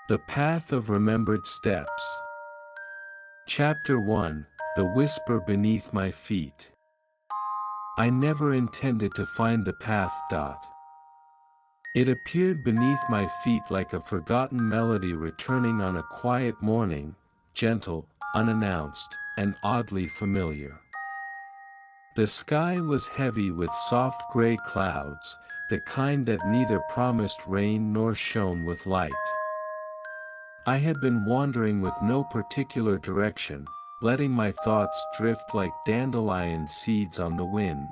The Path of Remembered Steps. Chapter 1, The Whisper Beneath My Feet. I never intended to find the path. It appeared beneath my feet like a forgotten melody returning on a quiet morning, gentle, unannounced, and oddly familiar. The sky was heavy with soft gray clouds, the kind that neither promised rain nor shone with light. I had been wandering with no particular direction, letting my thoughts drift like dandelion seeds on the wind.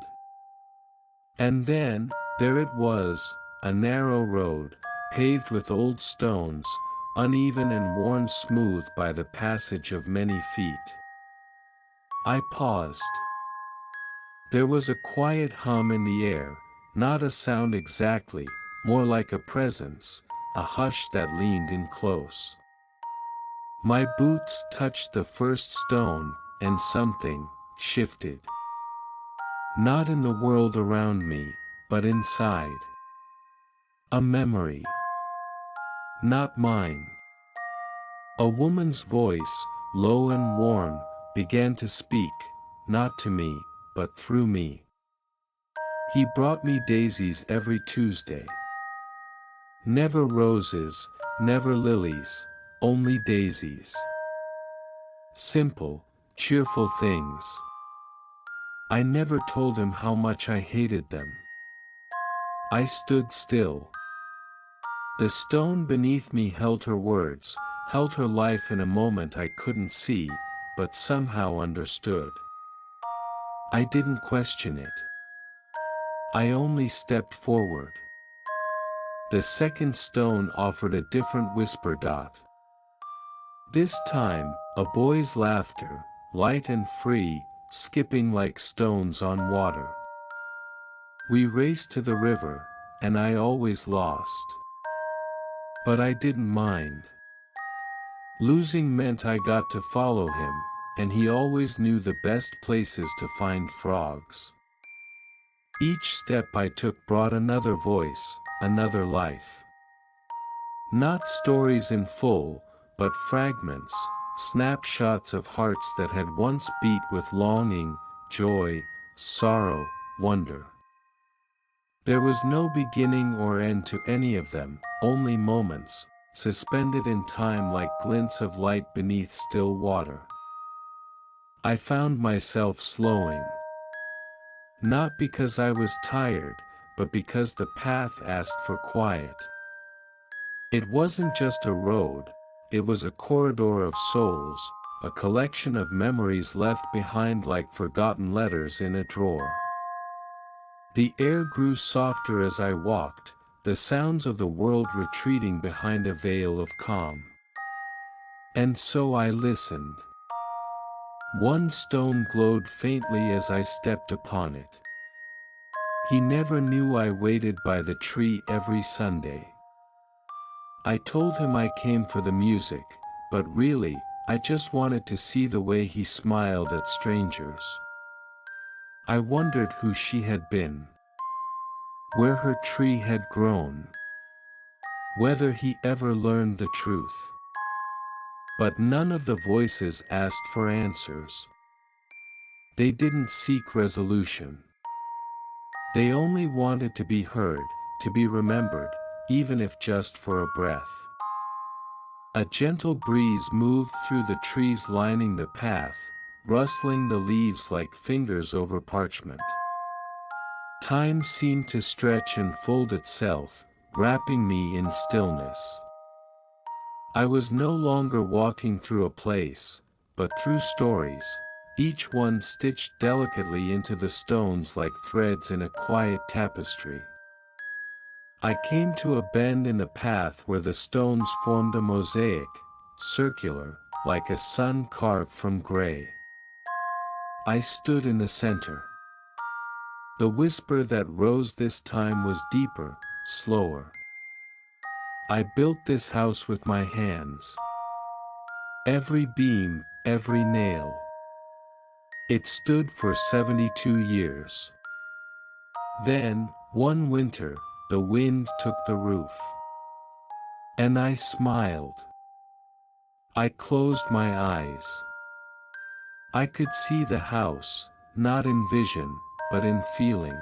And then, there it was, a narrow road, paved with old stones, uneven and worn smooth by the passage of many feet. I paused. There was a quiet hum in the air, not a sound exactly, more like a presence, a hush that leaned in close. My boots touched the first stone, and something shifted. Not in the world around me, but inside. A memory. Not mine. A woman's voice, low and warm, began to speak, not to me, but through me. He brought me daisies every Tuesday. Never roses, never lilies, only daisies. Simple, cheerful things. I never told him how much I hated them. I stood still. The stone beneath me held her words, held her life in a moment I couldn't see, but somehow understood. I didn't question it. I only stepped forward. The second stone offered a different whisper. This time, a boy's laughter, light and free, skipping like stones on water. We raced to the river, and I always lost. But I didn't mind. Losing meant I got to follow him, and he always knew the best places to find frogs. Each step I took brought another voice, another life. Not stories in full, but fragments, snapshots of hearts that had once beat with longing, joy, sorrow, wonder. There was no beginning or end to any of them, only moments, suspended in time like glints of light beneath still water. I found myself slowing. Not because I was tired, but because the path asked for quiet. It wasn't just a road, it was a corridor of souls, a collection of memories left behind like forgotten letters in a drawer. The air grew softer as I walked, the sounds of the world retreating behind a veil of calm. And so I listened. One stone glowed faintly as I stepped upon it. He never knew I waited by the tree every Sunday. I told him I came for the music, but really, I just wanted to see the way he smiled at strangers. I wondered who she had been, where her tree had grown, whether he ever learned the truth. But none of the voices asked for answers. They didn't seek resolution. They only wanted to be heard, to be remembered, even if just for a breath. A gentle breeze moved through the trees lining the path, rustling the leaves like fingers over parchment. Time seemed to stretch and fold itself, wrapping me in stillness. I was no longer walking through a place, but through stories, each one stitched delicately into the stones like threads in a quiet tapestry. I came to a bend in the path where the stones formed a mosaic, circular, like a sun carved from gray. I stood in the center. The whisper that rose this time was deeper, slower. I built this house with my hands. Every beam, every nail. It stood for 72 years. Then, one winter, the wind took the roof. And I smiled. I closed my eyes. I could see the house, not in vision, but in feeling.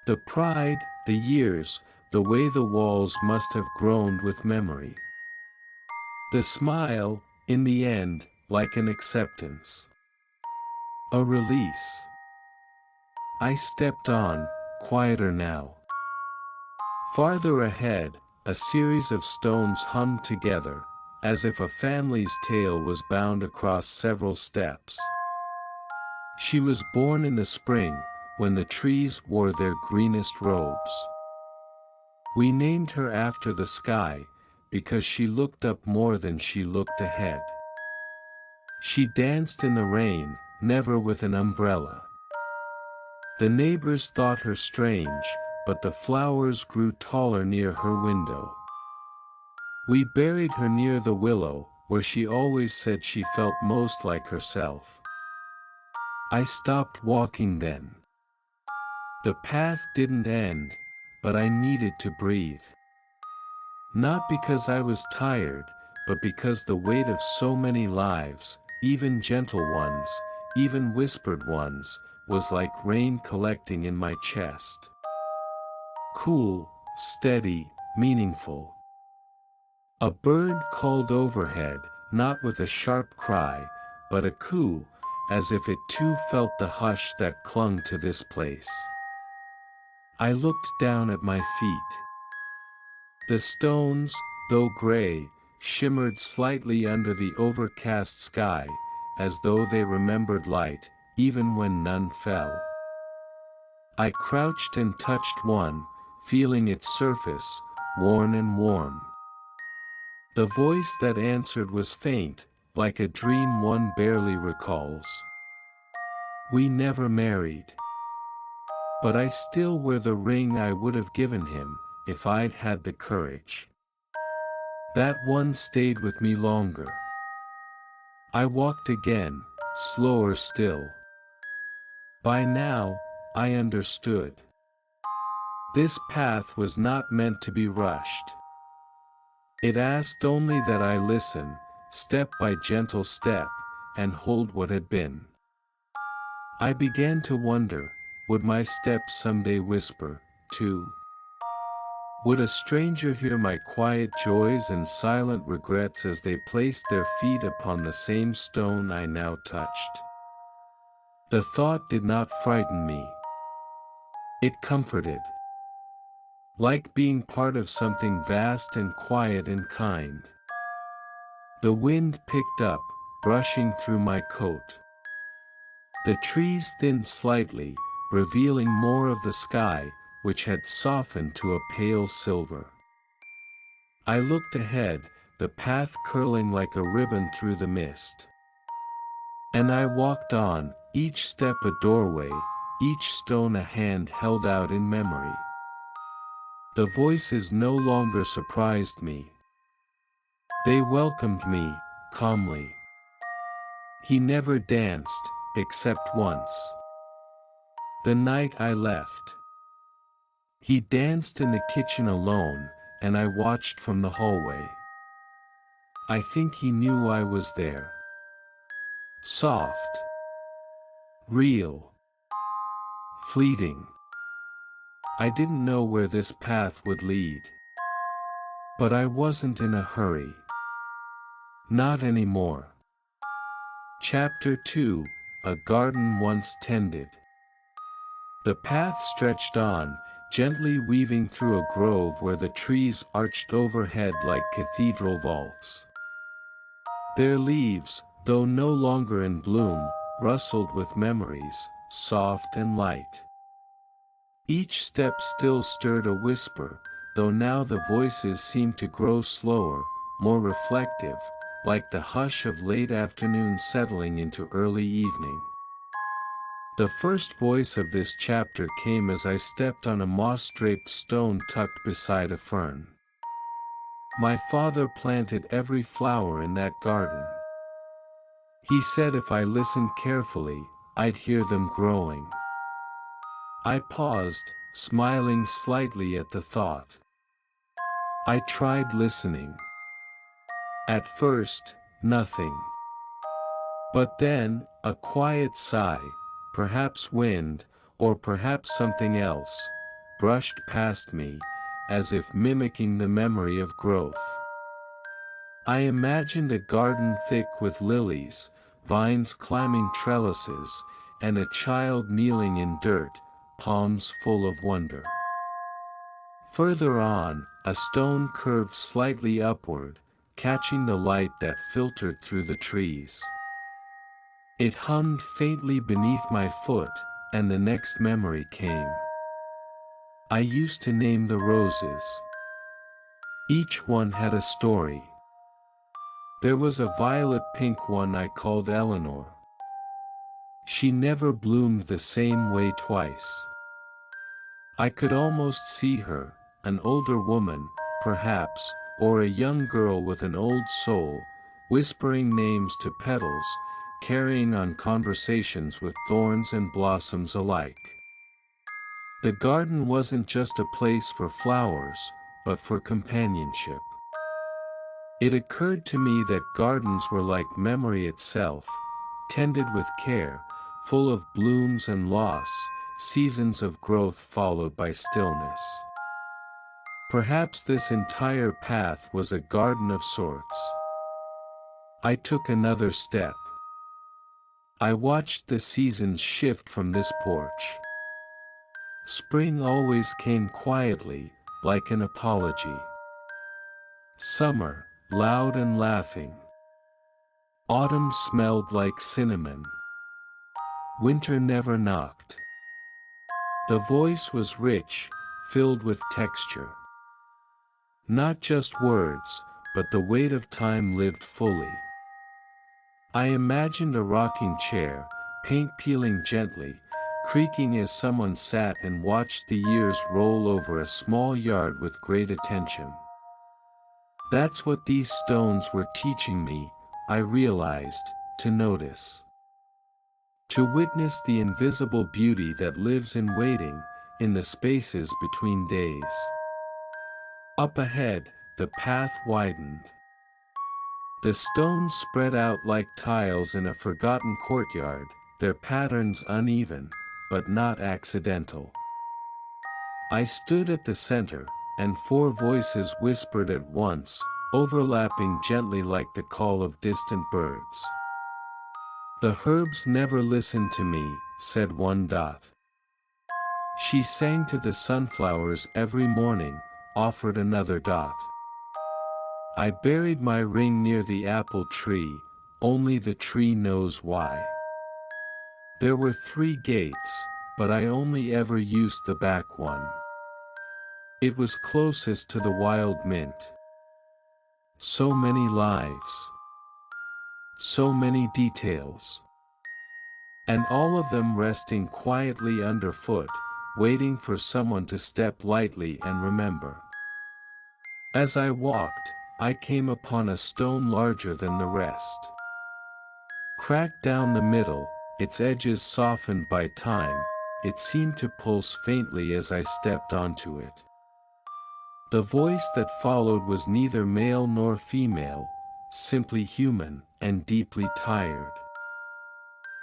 The pride, the years, the way the walls must have groaned with memory. The smile, in the end, like an acceptance. A release. I stepped on, quieter now. Farther ahead, a series of stones hung together, as if a family's tale was bound across several steps. She was born in the spring, when the trees wore their greenest robes. We named her after the sky, because she looked up more than she looked ahead. She danced in the rain, never with an umbrella. The neighbors thought her strange, but the flowers grew taller near her window. We buried her near the willow, where she always said she felt most like herself. I stopped walking then. The path didn't end, but I needed to breathe. Not because I was tired, but because the weight of so many lives, even gentle ones, even whispered ones, was like rain collecting in my chest. Cool, steady, meaningful. A bird called overhead, not with a sharp cry, but a coo, as if it too felt the hush that clung to this place. I looked down at my feet. The stones, though gray, shimmered slightly under the overcast sky, as though they remembered light, even when none fell. I crouched and touched one, feeling its surface, worn and warm. The voice that answered was faint, like a dream one barely recalls. We never married. But I still wear the ring I would have given him, if I'd had the courage. That one stayed with me longer. I walked again, slower still. By now, I understood. This path was not meant to be rushed. It asked only that I listen, step by gentle step, and hold what had been. I began to wonder, would my steps someday whisper, too? Would a stranger hear my quiet joys and silent regrets as they placed their feet upon the same stone I now touched? The thought did not frighten me. It comforted. Like being part of something vast and quiet and kind. The wind picked up, brushing through my coat. The trees thinned slightly, revealing more of the sky, which had softened to a pale silver. I looked ahead, the path curling like a ribbon through the mist. And I walked on, each step a doorway, each stone a hand held out in memory. The voices no longer surprised me. They welcomed me, calmly. He never danced, except once. The night I left. He danced in the kitchen alone, and I watched from the hallway. I think he knew I was there. Soft. Real. Fleeting. I didn't know where this path would lead. But I wasn't in a hurry. Not anymore. Chapter 2, A Garden Once Tended. The path stretched on, gently weaving through a grove where the trees arched overhead like cathedral vaults. Their leaves, though no longer in bloom, rustled with memories, soft and light. Each step still stirred a whisper, though now the voices seemed to grow slower, more reflective, like the hush of late afternoon settling into early evening. The first voice of this chapter came as I stepped on a moss-draped stone tucked beside a fern. My father planted every flower in that garden. He said if I listened carefully, I'd hear them growing. I paused, smiling slightly at the thought. I tried listening. At first, nothing. But then, a quiet sigh, perhaps wind, or perhaps something else, brushed past me, as if mimicking the memory of growth. I imagined a garden thick with lilies, vines climbing trellises, and a child kneeling in dirt, palms full of wonder. Further on, a stone curved slightly upward, catching the light that filtered through the trees. It hummed faintly beneath my foot, and the next memory came. I used to name the roses. Each one had a story. There was a violet-pink one I called Eleanor. She never bloomed the same way twice. I could almost see her, an older woman, perhaps, or a young girl with an old soul, whispering names to petals, carrying on conversations with thorns and blossoms alike. The garden wasn't just a place for flowers, but for companionship. It occurred to me that gardens were like memory itself, tended with care, full of blooms and loss, seasons of growth followed by stillness. Perhaps this entire path was a garden of sorts. I took another step. I watched the seasons shift from this porch. Spring always came quietly, like an apology. Summer, loud and laughing. Autumn smelled like cinnamon. Winter never knocked. The voice was rich, filled with texture. Not just words, but the weight of time lived fully. I imagined a rocking chair, paint peeling gently, creaking as someone sat and watched the years roll over a small yard with great attention. That's what these stones were teaching me, I realized, to notice. To witness the invisible beauty that lives in waiting, in the spaces between days. Up ahead, the path widened. The stones spread out like tiles in a forgotten courtyard, their patterns uneven, but not accidental. I stood at the center, and four voices whispered at once, overlapping gently like the call of distant birds. "The herbs never listen to me," said one dot. "She sang to the sunflowers every morning," offered another dot. "I buried my ring near the apple tree, only the tree knows why." There were 3 gates, but I only ever used the back one. It was closest to the wild mint. So many lives. So many details. And all of them resting quietly underfoot, waiting for someone to step lightly and remember. As I walked, I came upon a stone larger than the rest. Cracked down the middle, its edges softened by time, it seemed to pulse faintly as I stepped onto it. The voice that followed was neither male nor female, simply human, and deeply tired.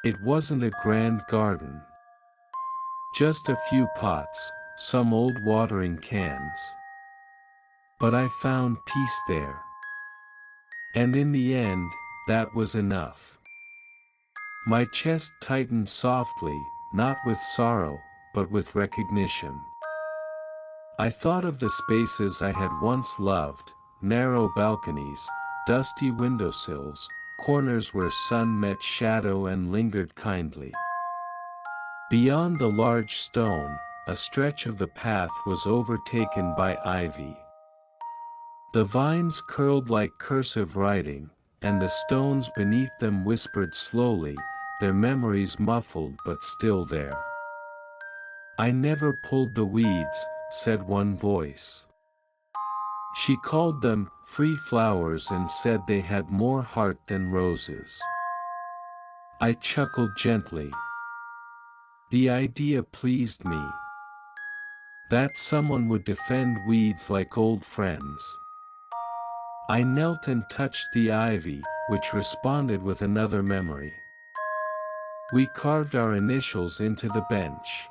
It wasn't a grand garden. Just a few pots, some old watering cans. But I found peace there. And in the end, that was enough. My chest tightened softly, not with sorrow, but with recognition. I thought of the spaces I had once loved, narrow balconies, dusty windowsills, corners where sun met shadow and lingered kindly. Beyond the large stone, a stretch of the path was overtaken by ivy. The vines curled like cursive writing, and the stones beneath them whispered slowly, their memories muffled but still there. "I never pulled the weeds," said one voice. She called them free flowers and said they had more heart than roses. I chuckled gently. The idea pleased me. That someone would defend weeds like old friends. I knelt and touched the ivy, which responded with another memory. We carved our initials into the bench.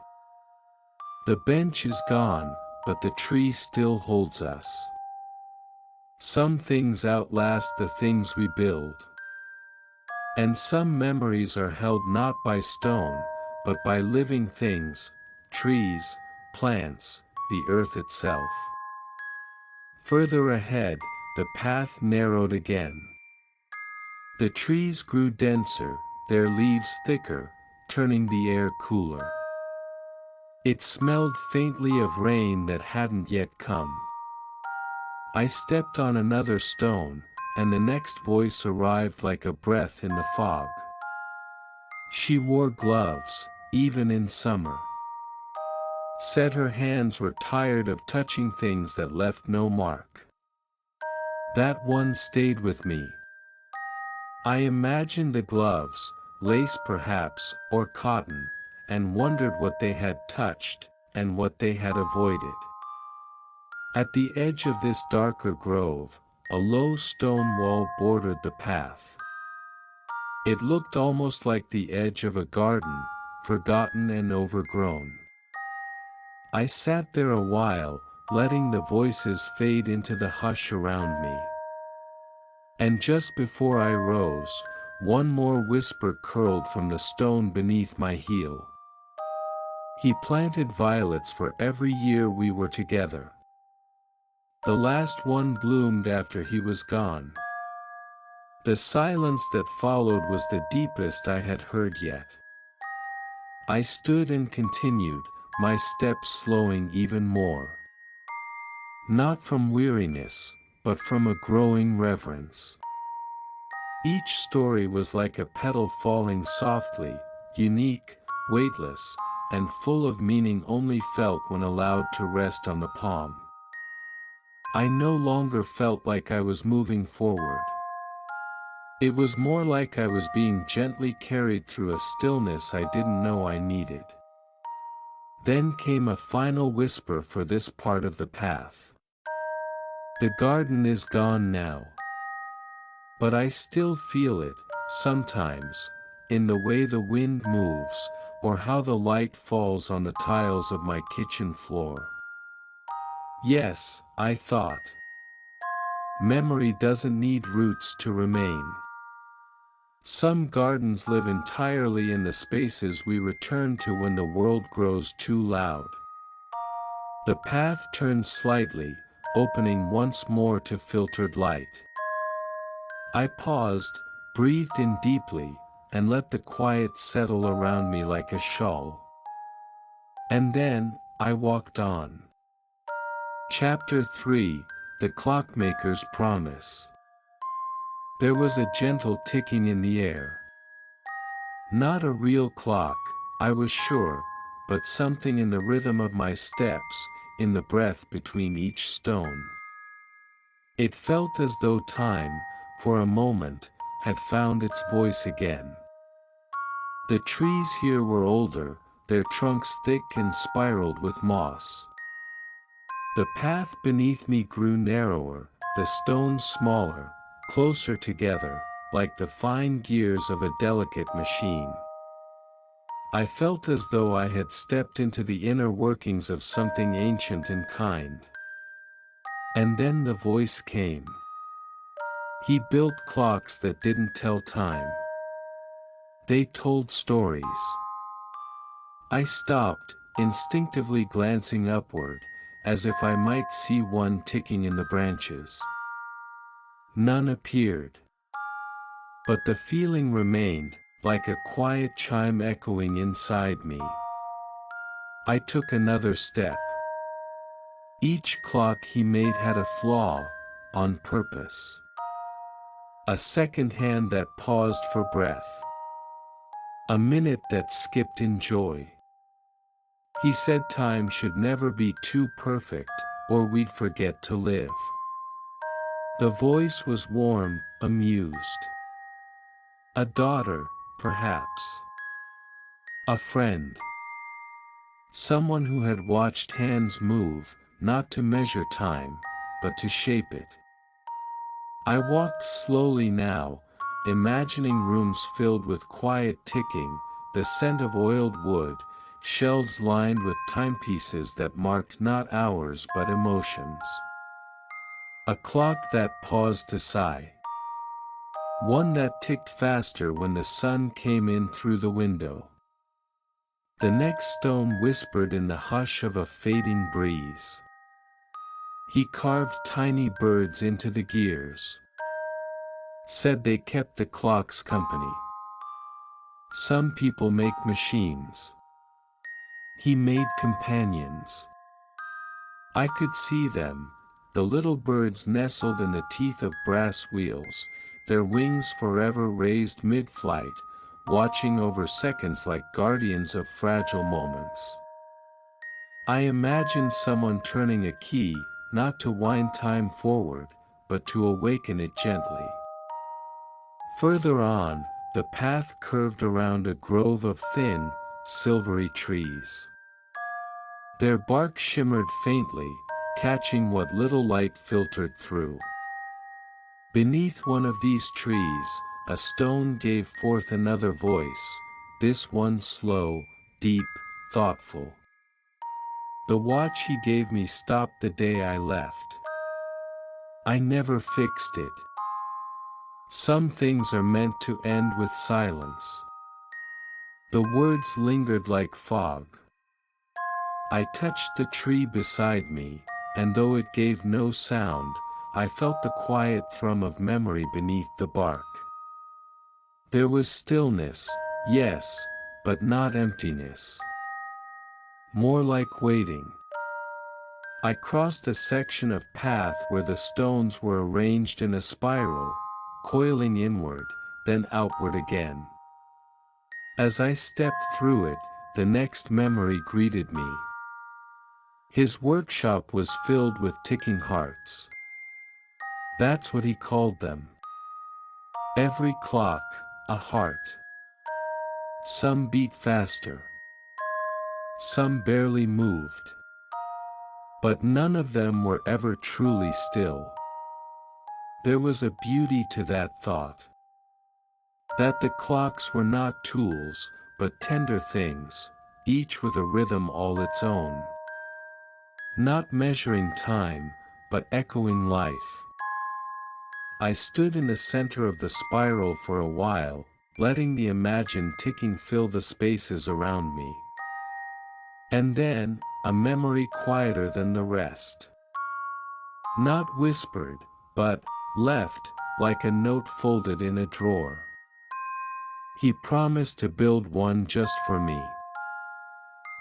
The bench is gone, but the tree still holds us. Some things outlast the things we build. And some memories are held not by stone, but by living things, trees, plants, the earth itself. Further ahead, the path narrowed again. The trees grew denser, their leaves thicker, turning the air cooler. It smelled faintly of rain that hadn't yet come. I stepped on another stone, and the next voice arrived like a breath in the fog. She wore gloves, even in summer. Said her hands were tired of touching things that left no mark. That one stayed with me. I imagined the gloves, lace perhaps, or cotton, and wondered what they had touched, and what they had avoided. At the edge of this darker grove, a low stone wall bordered the path. It looked almost like the edge of a garden, forgotten and overgrown. I sat there a while, letting the voices fade into the hush around me. And just before I rose, one more whisper curled from the stone beneath my heel. He planted violets for every year we were together. The last one bloomed after he was gone. The silence that followed was the deepest I had heard yet. I stood and continued, my steps slowing even more. Not from weariness, but from a growing reverence. Each story was like a petal falling softly, unique, weightless, and full of meaning only felt when allowed to rest on the palm. I no longer felt like I was moving forward. It was more like I was being gently carried through a stillness I didn't know I needed. Then came a final whisper for this part of the path. The garden is gone now. But I still feel it, sometimes, in the way the wind moves, or how the light falls on the tiles of my kitchen floor. Yes, I thought. Memory doesn't need roots to remain. Some gardens live entirely in the spaces we return to when the world grows too loud. The path turned slightly, opening once more to filtered light. I paused, breathed in deeply, and let the quiet settle around me like a shawl. And then, I walked on. Chapter 3, The Clockmaker's Promise. There was a gentle ticking in the air. Not a real clock, I was sure, but something in the rhythm of my steps, in the breath between each stone. It felt as though time, for a moment, had found its voice again. The trees here were older, their trunks thick and spiraled with moss. The path beneath me grew narrower, the stones smaller, closer together, like the fine gears of a delicate machine. I felt as though I had stepped into the inner workings of something ancient and kind. And then the voice came. He built clocks that didn't tell time. They told stories. I stopped, instinctively glancing upward, as if I might see one ticking in the branches. None appeared. But the feeling remained, like a quiet chime echoing inside me. I took another step. Each clock he made had a flaw, on purpose. A second hand that paused for breath. A minute that skipped in joy. He said time should never be too perfect, or we'd forget to live. The voice was warm, amused. A daughter, perhaps. A friend. Someone who had watched hands move, not to measure time, but to shape it. I walked slowly now, imagining rooms filled with quiet ticking, the scent of oiled wood, shelves lined with timepieces that marked not hours but emotions. A clock that paused to sigh. One that ticked faster when the sun came in through the window. The next stone whispered in the hush of a fading breeze. He carved tiny birds into the gears. Said they kept the clocks company. Some people make machines. He made companions. I could see them, the little birds nestled in the teeth of brass wheels, their wings forever raised mid-flight, watching over seconds like guardians of fragile moments. I imagined someone turning a key, not to wind time forward, but to awaken it gently. Further on, the path curved around a grove of thin, silvery trees. Their bark shimmered faintly, catching what little light filtered through. Beneath one of these trees, a stone gave forth another voice, this one slow, deep, thoughtful. The watch he gave me stopped the day I left. I never fixed it. Some things are meant to end with silence. The words lingered like fog. I touched the tree beside me, and though it gave no sound, I felt the quiet thrum of memory beneath the bark. There was stillness, yes, but not emptiness. More like waiting. I crossed a section of path where the stones were arranged in a spiral, coiling inward, then outward again. As I stepped through it, the next memory greeted me. His workshop was filled with ticking hearts. That's what he called them. Every clock, a heart. Some beat faster. Some barely moved. But none of them were ever truly still. There was a beauty to that thought. That the clocks were not tools, but tender things, each with a rhythm all its own. Not measuring time, but echoing life. I stood in the center of the spiral for a while, letting the imagined ticking fill the spaces around me. And then, a memory quieter than the rest. Not whispered, but left, like a note folded in a drawer. He promised to build one just for me.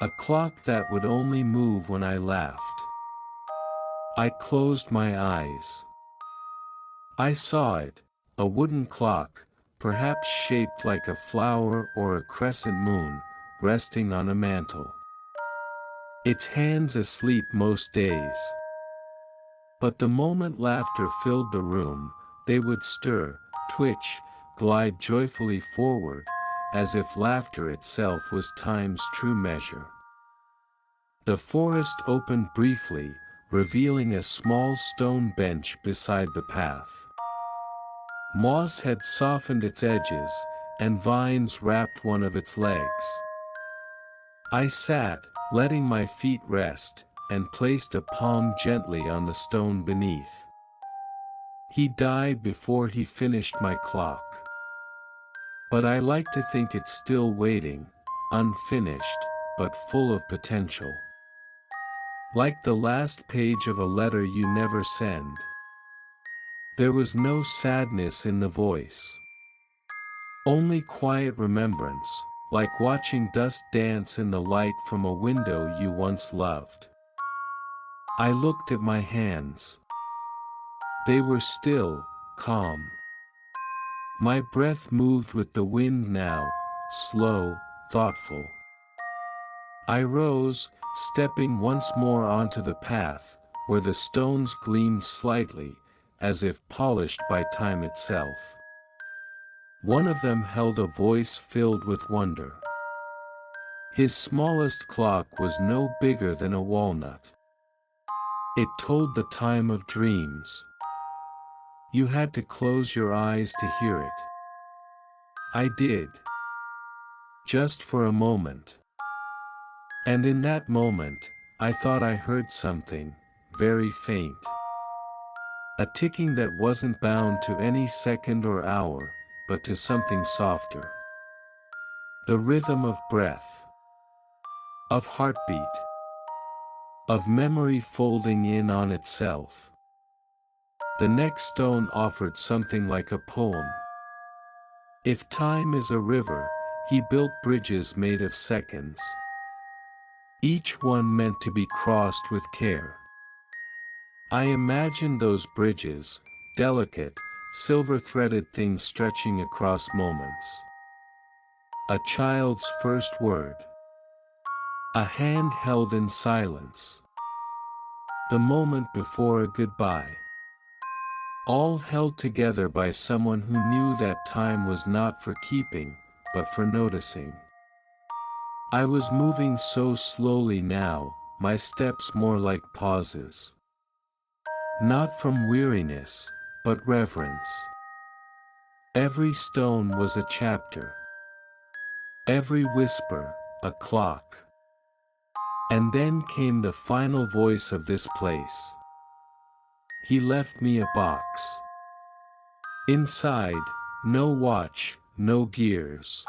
A clock that would only move when I laughed. I closed my eyes. I saw it, a wooden clock, perhaps shaped like a flower or a crescent moon, resting on a mantle. Its hands asleep most days. But the moment laughter filled the room, they would stir, twitch, glide joyfully forward, as if laughter itself was time's true measure. The forest opened briefly, revealing a small stone bench beside the path. Moss had softened its edges, and vines wrapped one of its legs. I sat, letting my feet rest, and placed a palm gently on the stone beneath. He died before he finished my clock. But I like to think it's still waiting, unfinished, but full of potential. Like the last page of a letter you never send. There was no sadness in the voice. Only quiet remembrance, like watching dust dance in the light from a window you once loved. I looked at my hands. They were still, calm. My breath moved with the wind now, slow, thoughtful. I rose, stepping once more onto the path, where the stones gleamed slightly, as if polished by time itself. One of them held a voice filled with wonder. His smallest clock was no bigger than a walnut. It told the time of dreams. You had to close your eyes to hear it. I did. Just for a moment. And in that moment, I thought I heard something, very faint. A ticking that wasn't bound to any second or hour, but to something softer. The rhythm of breath. Of heartbeat. Of memory folding in on itself. The next stone offered something like a poem. If time is a river, he built bridges made of seconds. Each one meant to be crossed with care. I imagined those bridges, delicate, silver-threaded things stretching across moments. A child's first word. A hand held in silence. The moment before a goodbye. All held together by someone who knew that time was not for keeping, but for noticing. I was moving so slowly now, my steps more like pauses. Not from weariness, but reverence. Every stone was a chapter. Every whisper, a clock. And then came the final voice of this place. He left me a box. Inside, no watch, no gears.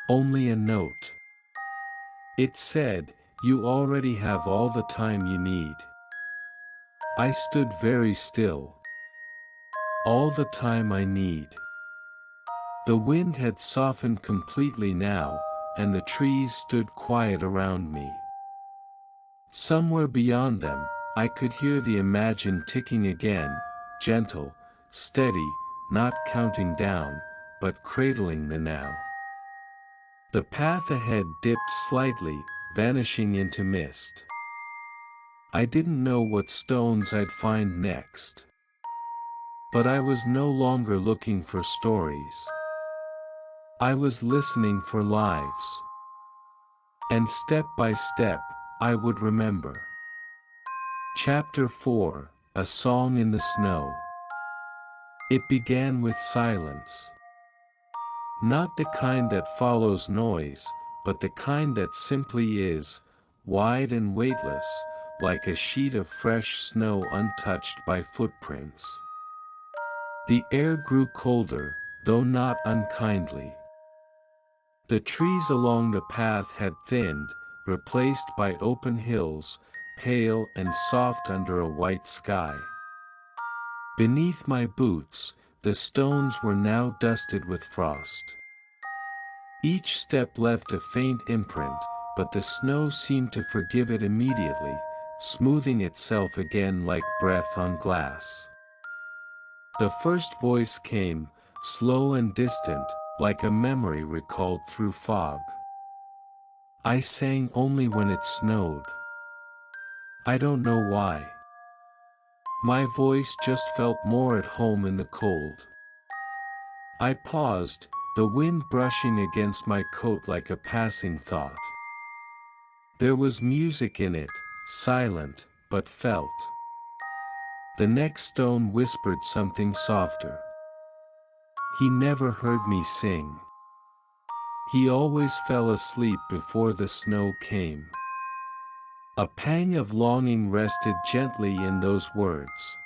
Only a note. It said, "You already have all the time you need." I stood very still. All the time I need. The wind had softened completely now, and the trees stood quiet around me. Somewhere beyond them, I could hear the imagined ticking again, gentle, steady, not counting down, but cradling the now. The path ahead dipped slightly, vanishing into mist. I didn't know what stones I'd find next. But I was no longer looking for stories. I was listening for lives. And step by step, I would remember. Chapter 4, A Song in the Snow. It began with silence. Not the kind that follows noise, but the kind that simply is, wide and weightless, like a sheet of fresh snow untouched by footprints. The air grew colder, though not unkindly. The trees along the path had thinned, replaced by open hills, pale and soft under a white sky. Beneath my boots, the stones were now dusted with frost. Each step left a faint imprint, but the snow seemed to forgive it immediately, smoothing itself again like breath on glass. The first voice came, slow and distant, like a memory recalled through fog. I sang only when it snowed. I don't know why. My voice just felt more at home in the cold. I paused, the wind brushing against my coat like a passing thought. There was music in it, silent, but felt. The next stone whispered something softer. He never heard me sing. He always fell asleep before the snow came. A pang of longing rested gently in those words.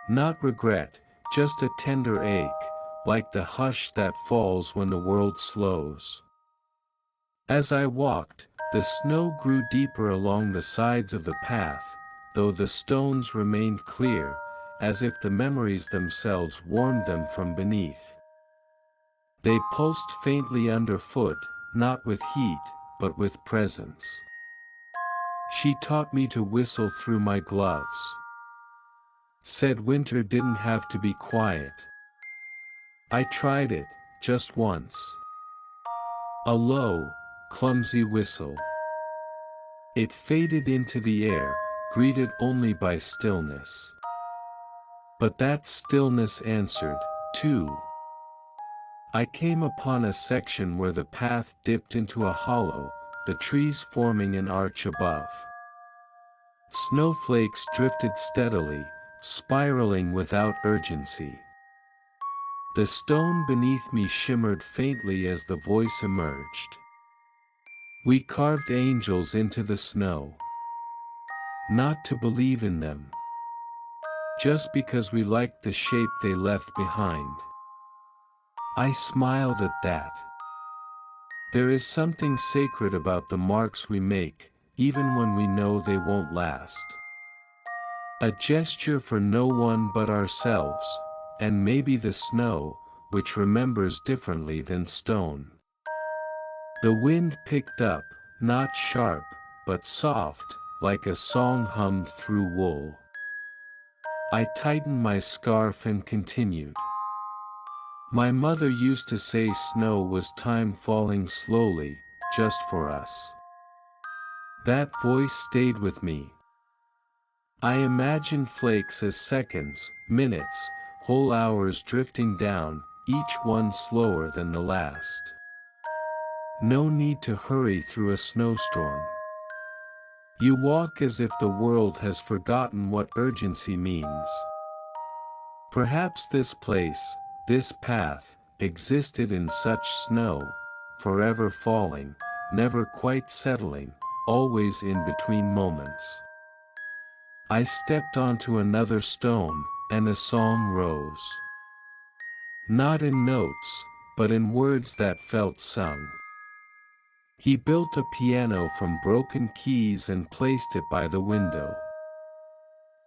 Not regret, just a tender ache, like the hush that falls when the world slows. As I walked, the snow grew deeper along the sides of the path, though the stones remained clear, as if the memories themselves warmed them from beneath. They pulsed faintly underfoot, not with heat, but with presence. She taught me to whistle through my gloves. Said winter didn't have to be quiet. I tried it, just once. A low, clumsy whistle. It faded into the air, greeted only by stillness. But that stillness answered, too. I came upon a section where the path dipped into a hollow, the trees forming an arch above. Snowflakes drifted steadily, spiraling without urgency. The stone beneath me shimmered faintly as the voice emerged. We carved angels into the snow. Not to believe in them. Just because we liked the shape they left behind. I smiled at that. There is something sacred about the marks we make, even when we know they won't last. A gesture for no one but ourselves, and maybe the snow, which remembers differently than stone. The wind picked up, not sharp, but soft, like a song hummed through wool. I tightened my scarf and continued. My mother used to say snow was time falling slowly, just for us. That voice stayed with me. I imagined flakes as seconds, minutes, whole hours drifting down, each one slower than the last. No need to hurry through a snowstorm. You walk as if the world has forgotten what urgency means. Perhaps this place, this path, existed in such snow, forever falling, never quite settling, always in between moments. I stepped onto another stone, and a song rose. Not in notes, but in words that felt sung. He built a piano from broken keys and placed it by the window.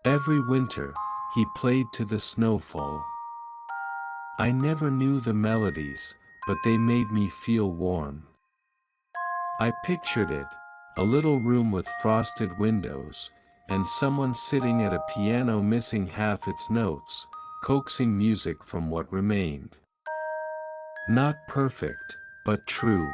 Every winter, he played to the snowfall. I never knew the melodies, but they made me feel warm. I pictured it, a little room with frosted windows, and someone sitting at a piano missing half its notes, coaxing music from what remained. Not perfect, but true.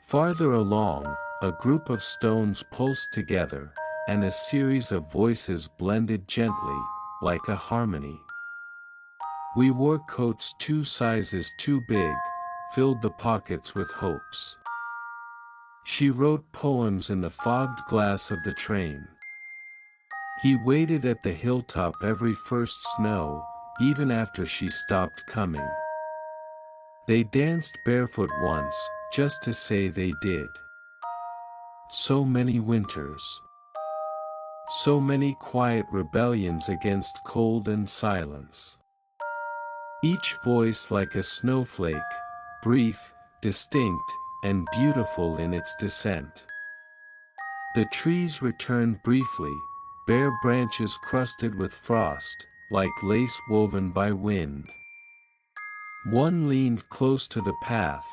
Farther along, a group of stones pulsed together, and a series of voices blended gently, like a harmony. We wore coats 2 sizes too big, filled the pockets with hopes. She wrote poems in the fogged glass of the train. He waited at the hilltop every first snow, even after she stopped coming. They danced barefoot once, just to say they did. So many winters. So many quiet rebellions against cold and silence. Each voice like a snowflake, brief, distinct, and beautiful in its descent. The trees returned briefly, bare branches crusted with frost, like lace woven by wind. One leaned close to the path,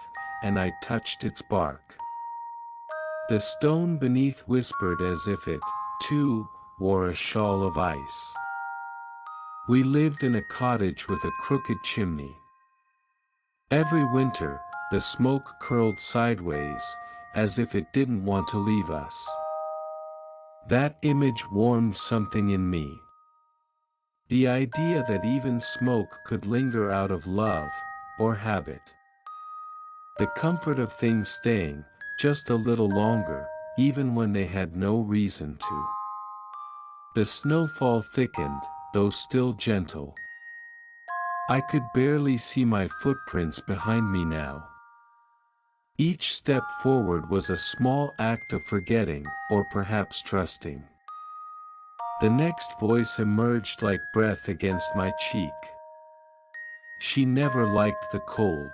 and I touched its bark. The stone beneath whispered as if it, too, wore a shawl of ice. We lived in a cottage with a crooked chimney. Every winter, the smoke curled sideways, as if it didn't want to leave us. That image warmed something in me. The idea that even smoke could linger out of love, or habit. The comfort of things staying, just a little longer, even when they had no reason to. The snowfall thickened, though still gentle. I could barely see my footprints behind me now. Each step forward was a small act of forgetting, or perhaps trusting. The next voice emerged like breath against my cheek. She never liked the cold.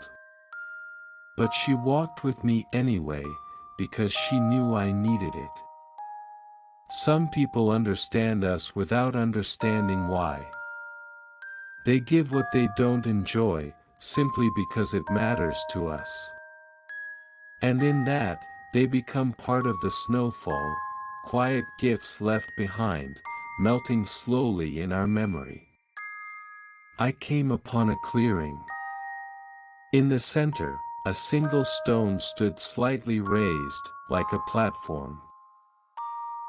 But she walked with me anyway, because she knew I needed it. Some people understand us without understanding why. They give what they don't enjoy, simply because it matters to us. And in that, they become part of the snowfall, quiet gifts left behind, melting slowly in our memory. I came upon a clearing. In the center, a single stone stood slightly raised, like a platform.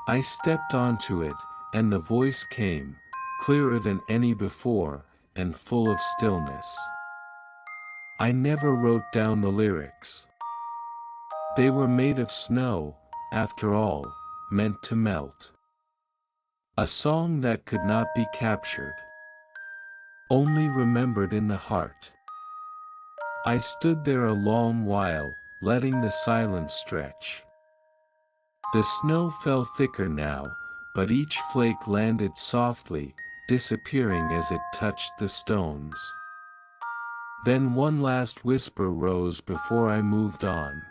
I stepped onto it, and the voice came, clearer than any before, and full of stillness. I never wrote down the lyrics. They were made of snow, after all, meant to melt. A song that could not be captured, only remembered in the heart. I stood there a long while, letting the silence stretch. The snow fell thicker now, but each flake landed softly, disappearing as it touched the stones. Then one last whisper rose before I moved on.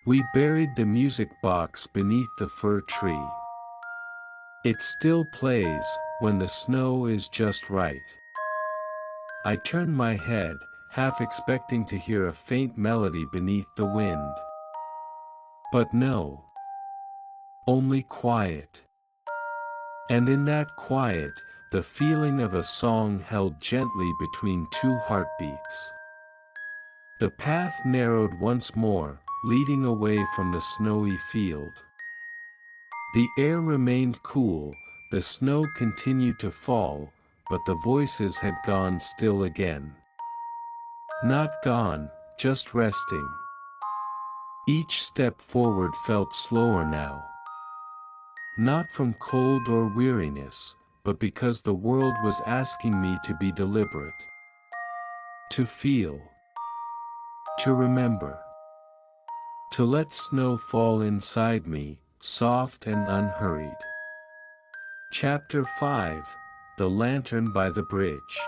We buried the music box beneath the fir tree. It still plays when the snow is just right. I turned my head, half expecting to hear a faint melody beneath the wind. But no. Only quiet. And in that quiet, the feeling of a song held gently between two heartbeats. The path narrowed once more, leading away from the snowy field. The air remained cool, the snow continued to fall, but the voices had gone still again. Not gone, just resting. Each step forward felt slower now. Not from cold or weariness, but because the world was asking me to be deliberate. To feel. To remember. To let snow fall inside me, soft and unhurried. Chapter 5, The Lantern by the Bridge.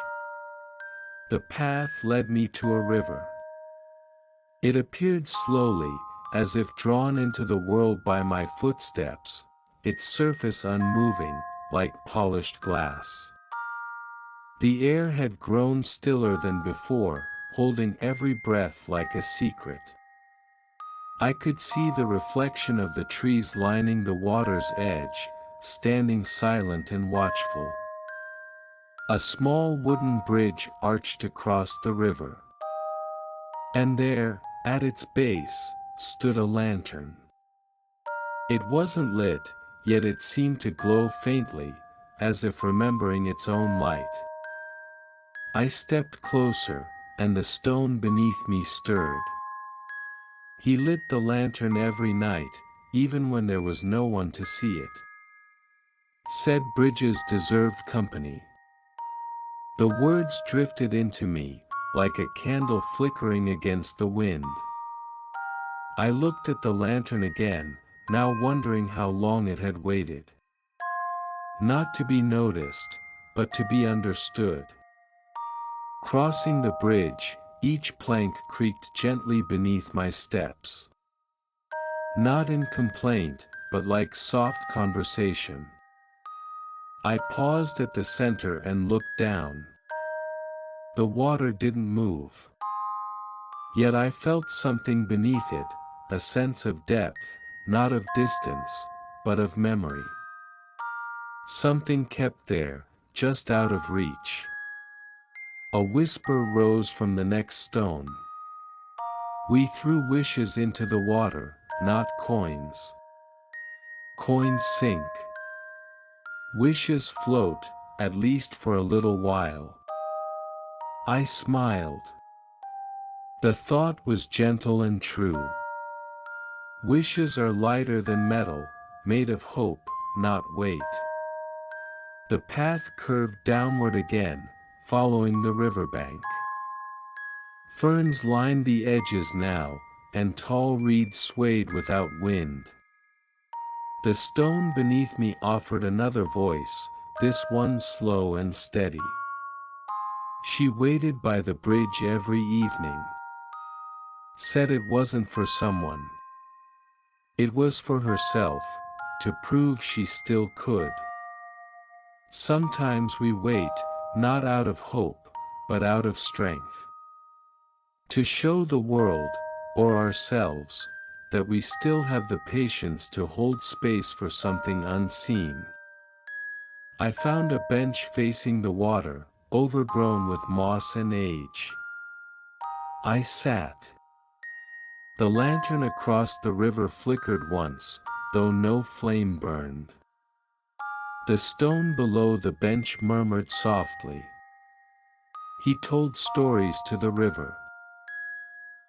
The path led me to a river. It appeared slowly, as if drawn into the world by my footsteps, its surface unmoving, like polished glass. The air had grown stiller than before, holding every breath like a secret. I could see the reflection of the trees lining the water's edge, standing silent and watchful. A small wooden bridge arched across the river. And there, at its base, stood a lantern. It wasn't lit, yet it seemed to glow faintly, as if remembering its own light. I stepped closer, and the stone beneath me stirred. He lit the lantern every night, even when there was no one to see it. Said bridges deserved company. The words drifted into me, like a candle flickering against the wind. I looked at the lantern again, now wondering how long it had waited. Not to be noticed, but to be understood. Crossing the bridge, each plank creaked gently beneath my steps. Not in complaint, but like soft conversation. I paused at the center and looked down. The water didn't move. Yet I felt something beneath it, a sense of depth, not of distance, but of memory. Something kept there, just out of reach. A whisper rose from the next stone. We threw wishes into the water, not coins. Coins sink. Wishes float, at least for a little while. I smiled. The thought was gentle and true. Wishes are lighter than metal, made of hope, not weight. The path curved downward again, following the riverbank. Ferns lined the edges now, and tall reeds swayed without wind. The stone beneath me offered another voice, this one slow and steady. She waited by the bridge every evening. Said it wasn't for someone. It was for herself, to prove she still could. Sometimes we wait, not out of hope, but out of strength. To show the world, or ourselves, that we still have the patience to hold space for something unseen. I found a bench facing the water, overgrown with moss and age. I sat. The lantern across the river flickered once, though no flame burned. The stone below the bench murmured softly. He told stories to the river.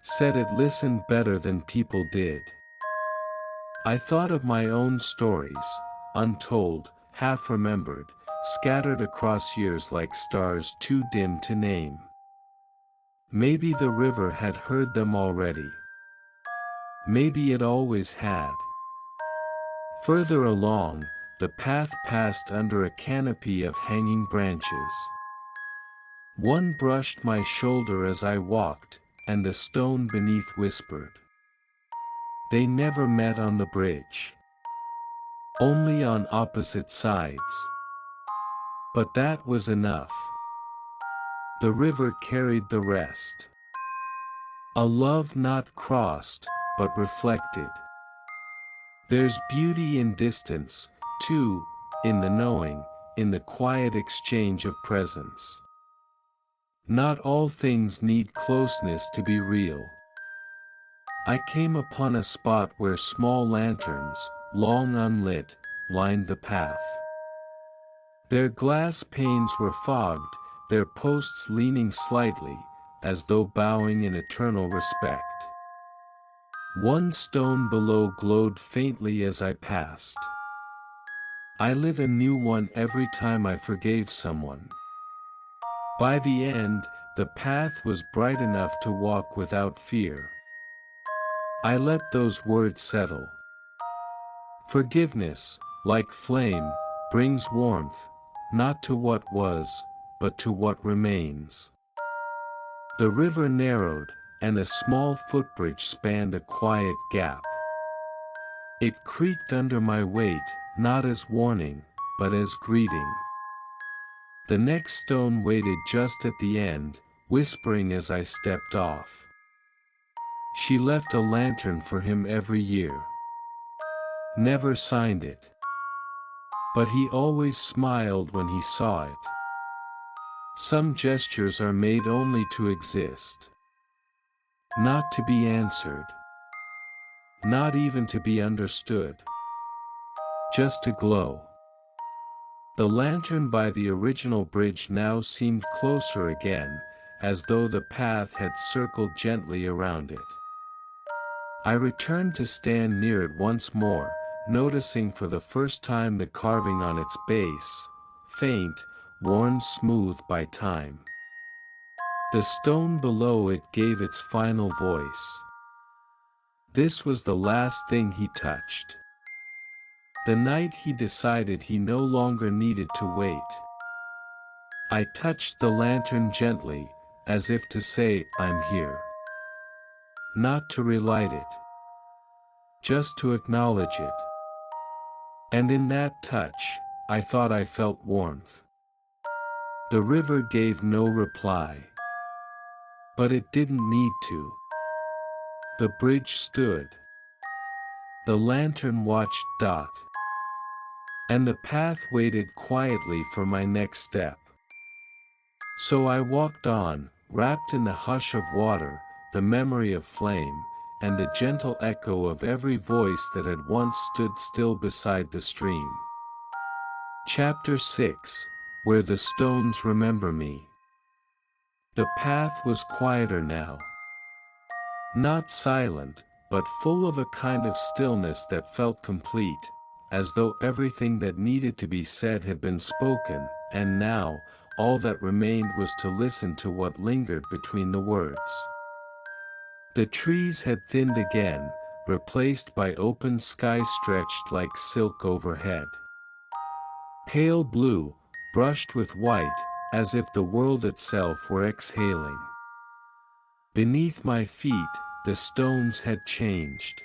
Said it listened better than people did. I thought of my own stories, untold, half remembered, scattered across years like stars too dim to name. Maybe the river had heard them already. Maybe it always had. Further along, the path passed under a canopy of hanging branches. One brushed my shoulder as I walked, and the stone beneath whispered. They never met on the bridge. Only on opposite sides. But that was enough. The river carried the rest. A love not crossed, but reflected. There's beauty in distance, too, in the knowing, in the quiet exchange of presence. Not all things need closeness to be real. I came upon a spot where small lanterns, long unlit, lined the path. Their glass panes were fogged, their posts leaning slightly, as though bowing in eternal respect. One stone below glowed faintly as I passed. I lit a new one every time I forgave someone. By the end, the path was bright enough to walk without fear. I let those words settle. Forgiveness, like flame, brings warmth, not to what was, but to what remains. The river narrowed, and a small footbridge spanned a quiet gap. It creaked under my weight, not as warning, but as greeting. The next stone waited just at the end, whispering as I stepped off. She left a lantern for him every year. Never signed it. But he always smiled when he saw it. Some gestures are made only to exist. Not to be answered. Not even to be understood. Just to glow. The lantern by the original bridge now seemed closer again, as though the path had circled gently around it. I returned to stand near it once more, noticing for the first time the carving on its base, faint, worn smooth by time. The stone below it gave its final voice. This was the last thing he touched. The night he decided he no longer needed to wait. I touched the lantern gently, as if to say, I'm here. Not to relight it. Just to acknowledge it. And in that touch, I thought I felt warmth. The river gave no reply. But it didn't need to. The bridge stood. The lantern watched Dot. And the path waited quietly for my next step. So I walked on, wrapped in the hush of water, the memory of flame, and the gentle echo of every voice that had once stood still beside the stream. Chapter 6, Where the Stones Remember Me. The path was quieter now. Not silent, but full of a kind of stillness that felt complete, as though everything that needed to be said had been spoken, and now, all that remained was to listen to what lingered between the words. The trees had thinned again, replaced by open sky stretched like silk overhead. Pale blue, brushed with white, as if the world itself were exhaling. Beneath my feet, the stones had changed.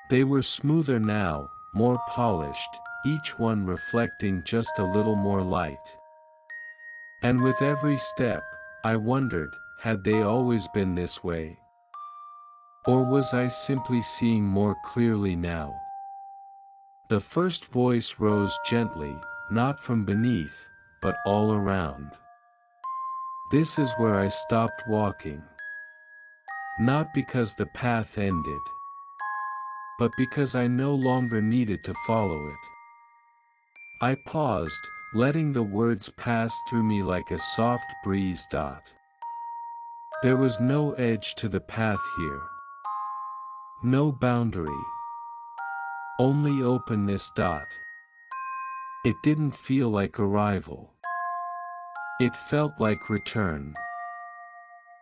They were smoother now, more polished, each one reflecting just a little more light. And with every step, I wondered, had they always been this way? Or was I simply seeing more clearly now? The first voice rose gently, not from beneath, but all around. This is where I stopped walking. Not because the path ended, but because I no longer needed to follow it. I paused, letting the words pass through me like a soft breeze. There was no edge to the path here. No boundary. Only openness. It didn't feel like arrival. It felt like return.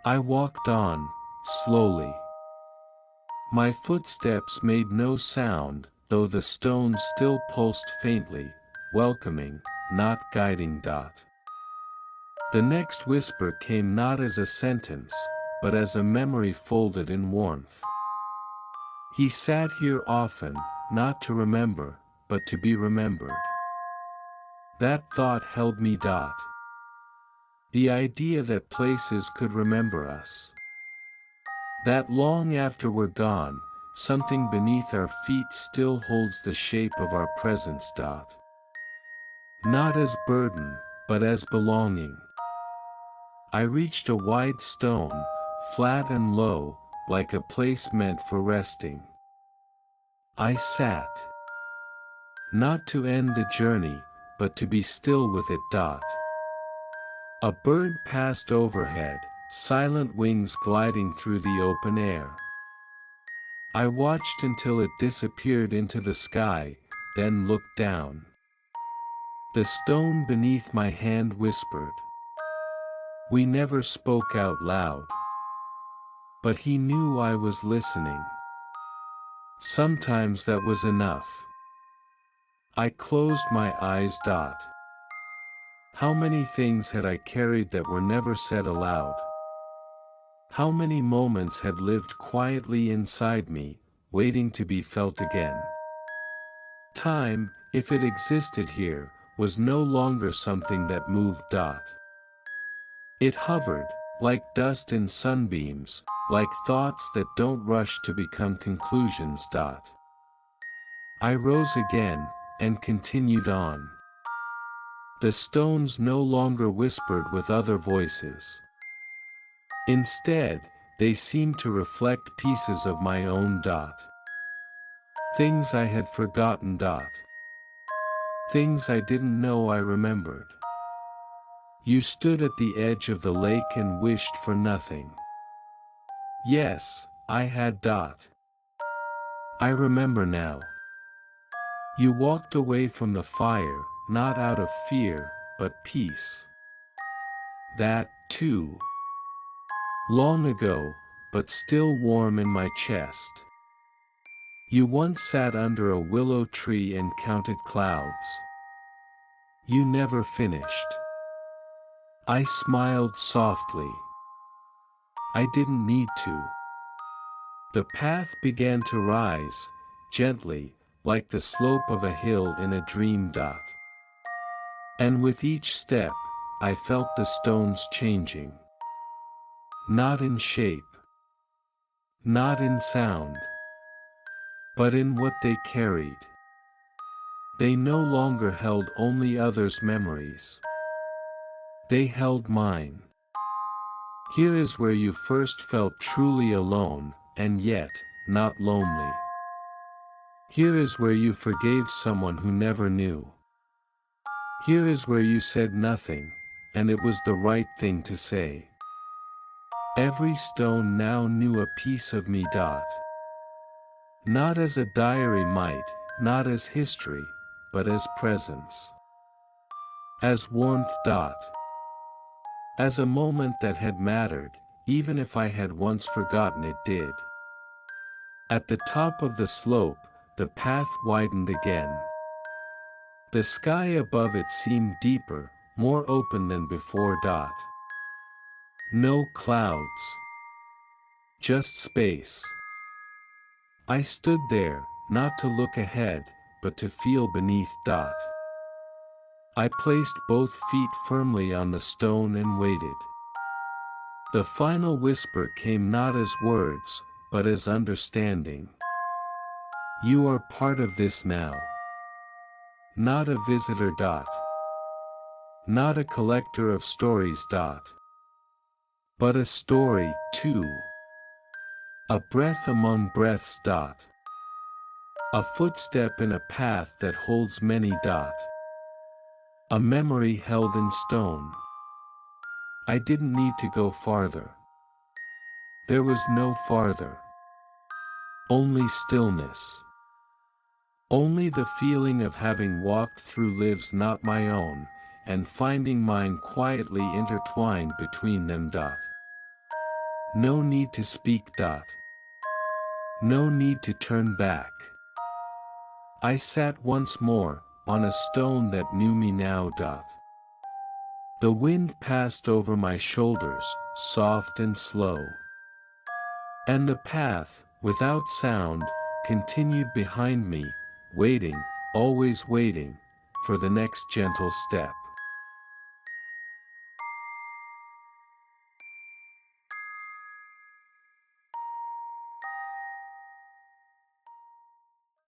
I walked on, slowly. My footsteps made no sound, though the stones still pulsed faintly, welcoming, not guiding. The next whisper came not as a sentence, but as a memory folded in warmth. He sat here often, not to remember, but to be remembered. That thought held me. The idea that places could remember us. That long after we're gone, something beneath our feet still holds the shape of our presence. Not as burden, but as belonging. I reached a wide stone, flat and low, like a place meant for resting. I sat. Not to end the journey, but to be still with it. A bird passed overhead, silent wings gliding through the open air. I watched until it disappeared into the sky, then looked down. The stone beneath my hand whispered. We never spoke out loud. But he knew I was listening. Sometimes that was enough. I closed my eyes. How many things had I carried that were never said aloud? How many moments had lived quietly inside me, waiting to be felt again? Time, if it existed here, was no longer something that moved. It hovered, like dust in sunbeams, like thoughts that don't rush to become conclusions. I rose again, and continued on. The stones no longer whispered with other voices. Instead, they seemed to reflect pieces of my own. Things I had forgotten. Things I didn't know I remembered. You stood at the edge of the lake and wished for nothing. Yes, I had. I remember now. You walked away from the fire, not out of fear, but peace. That, too. Long ago, but still warm in my chest. You once sat under a willow tree and counted clouds. You never finished. I smiled softly. I didn't need to. The path began to rise, gently, like the slope of a hill in a dream. And with each step, I felt the stones changing. Not in shape. Not in sound. But in what they carried. They no longer held only others' memories. They held mine. Here is where you first felt truly alone, and yet, not lonely. Here is where you forgave someone who never knew. Here is where you said nothing, and it was the right thing to say. Every stone now knew a piece of me. Not as a diary might, not as history, but as presence. As warmth. As a moment that had mattered, even if I had once forgotten it did. At the top of the slope, the path widened again. The sky above it seemed deeper, more open than before. No clouds. Just space. I stood there, not to look ahead, but to feel beneath. I placed both feet firmly on the stone and waited. The final whisper came not as words, but as understanding. You are part of this now. Not a visitor. Not a collector of stories. But a story, too. A breath among breaths. A footstep in a path that holds many. A memory held in stone. I didn't need to go farther. There was no farther. Only stillness. Only the feeling of having walked through lives not my own, and finding mine quietly intertwined between them. No need to speak. No need to turn back. I sat once more, on a stone that knew me now. The wind passed over my shoulders, soft and slow. And the path, without sound, continued behind me, waiting, always waiting, for the next gentle step.